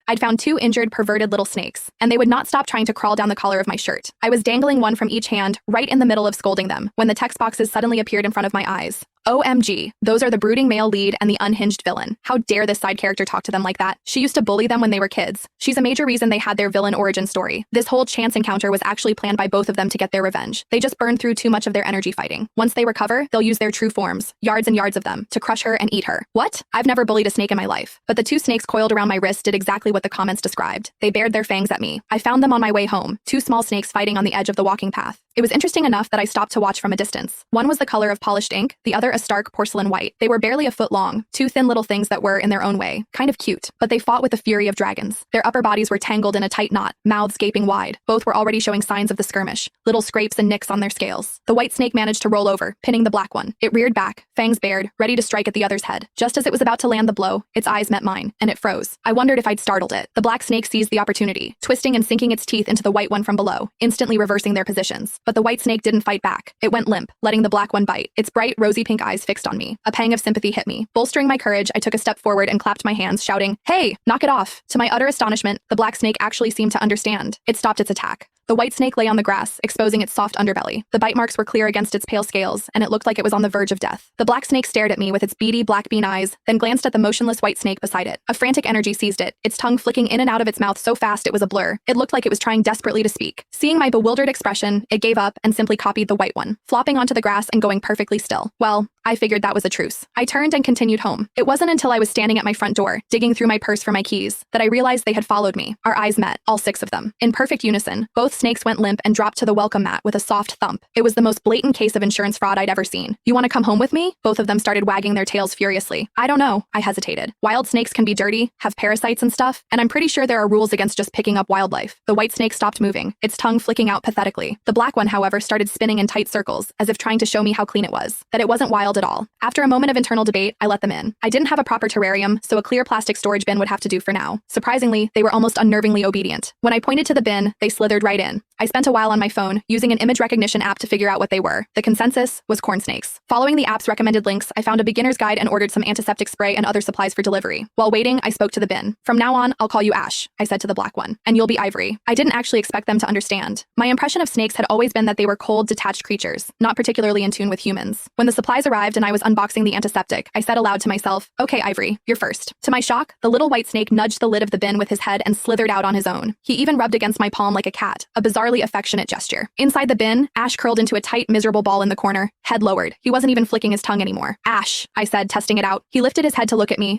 I'd found two injured, perverted little snakes, and they would not stop trying to crawl down the collar of my shirt. I was dangling one from each hand, right in the middle of scolding them, when the text boxes suddenly appeared in front of my eyes. OMG, those are the brooding male lead and the unhinged villain. How dare this side character talk to them like that? She used to bully them when they were kids. She's a major reason they had their villain origin story. This whole chance encounter was actually planned by both of them to get their revenge. They just burned through too much of their energy fighting. Once they recover, they'll use their true forms, yards and yards of them, to crush her and eat her. What? I've never bullied a snake in my life. But the two snakes coiled around my wrist did exactly what the comments described. They bared their fangs at me. I found them on my way home, two small snakes fighting on the edge of the walking path. It was interesting enough that I stopped to watch from a distance. One was the color of polished ink, the other a stark porcelain white. They were barely a foot long, two thin little things that were, in their own way, kind of cute. But they fought with the fury of dragons. Their upper bodies were tangled in a tight knot, mouths gaping wide. Both were already showing signs of the skirmish, little scrapes and nicks on their scales. The white snake managed to roll over, pinning the black one. It reared back, fangs bared, ready to strike at the other's head. Just as it was about to land the blow, its eyes met mine, and it froze. I wondered if I'd startled it. The black snake seized the opportunity, twisting and sinking its teeth into the white one from below, instantly reversing their positions. But the white snake didn't fight back. It went limp, letting the black one bite, its bright, rosy pink eyes fixed on me. A pang of sympathy hit me. Bolstering my courage, I took a step forward and clapped my hands, shouting, "Hey, knock it off!" To my utter astonishment, the black snake actually seemed to understand. It stopped its attack. The white snake lay on the grass, exposing its soft underbelly. The bite marks were clear against its pale scales, and it looked like it was on the verge of death. The black snake stared at me with its beady black bean eyes, then glanced at the motionless white snake beside it. A frantic energy seized it, its tongue flicking in and out of its mouth so fast it was a blur. It looked like it was trying desperately to speak. Seeing my bewildered expression, it gave up and simply copied the white one, flopping onto the grass and going perfectly still. Well, I figured that was a truce. I turned and continued home. It wasn't until I was standing at my front door, digging through my purse for my keys, that I realized they had followed me. Our eyes met, all six of them. In perfect unison, both snakes went limp and dropped to the welcome mat with a soft thump. It was the most blatant case of insurance fraud I'd ever seen. "You want to come home with me?" Both of them started wagging their tails furiously. "I don't know," I hesitated. "Wild snakes can be dirty, have parasites and stuff, and I'm pretty sure there are rules against just picking up wildlife." The white snake stopped moving, its tongue flicking out pathetically. The black one, however, started spinning in tight circles, as if trying to show me how clean it was, that it wasn't wild at all. After a moment of internal debate, I let them in. I didn't have a proper terrarium, so a clear plastic storage bin would have to do for now. Surprisingly, they were almost unnervingly obedient. When I pointed to the bin, they slithered right in. I spent a while on my phone, using an image recognition app to figure out what they were. The consensus was corn snakes. Following the app's recommended links, I found a beginner's guide and ordered some antiseptic spray and other supplies for delivery. While waiting, I spoke to the bin. "From now on, I'll call you Ash," I said to the black one, "and you'll be Ivory." I didn't actually expect them to understand. My impression of snakes had always been that they were cold, detached creatures, not particularly in tune with humans. When the supplies arrived and I was unboxing the antiseptic, I said aloud to myself, "Okay, Ivory, you're first." To my shock, the little white snake nudged the lid of the bin with his head and slithered out on his own. He even rubbed against my palm like a cat, a bizarrely affectionate gesture. Inside the bin, Ash curled into a tight, miserable ball in the corner, head lowered. He wasn't even flicking his tongue anymore. "Ash," I said, testing it out. He lifted his head to look at me,